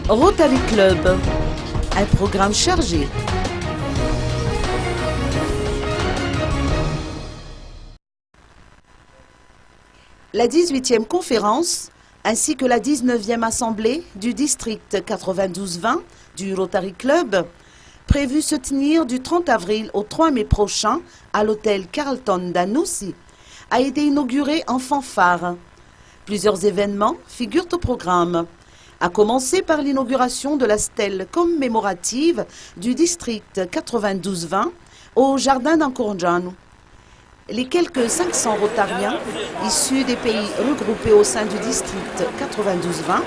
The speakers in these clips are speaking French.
Rotary Club, un programme chargé. La 18e conférence ainsi que la 19e assemblée du district 92-20 du Rotary Club, prévue se tenir du 30 avril au 3 mai prochain à l'hôtel Carlton d'Anoussi, a été inaugurée en fanfare. Plusieurs événements figurent au programme, à commencer par l'inauguration de la stèle commémorative du district 92-20 au jardin d'Ankornjanu. Les quelques 500 rotariens issus des pays regroupés au sein du district 92-20,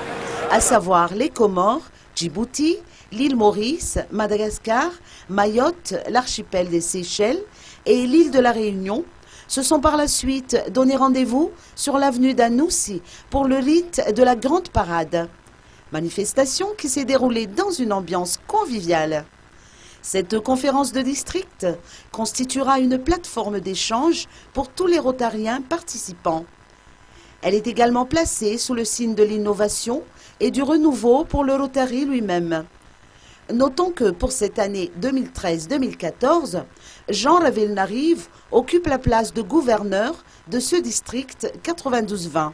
à savoir les Comores, Djibouti, l'île Maurice, Madagascar, Mayotte, l'archipel des Seychelles et l'île de la Réunion, se sont par la suite donné rendez-vous sur l'avenue d'Anoussi pour le rite de la Grande Parade. Manifestation qui s'est déroulée dans une ambiance conviviale. Cette conférence de district constituera une plateforme d'échange pour tous les rotariens participants. Elle est également placée sous le signe de l'innovation et du renouveau pour le Rotary lui-même. Notons que pour cette année 2013-2014, Jean Ravelnarive occupe la place de gouverneur de ce district 92-20.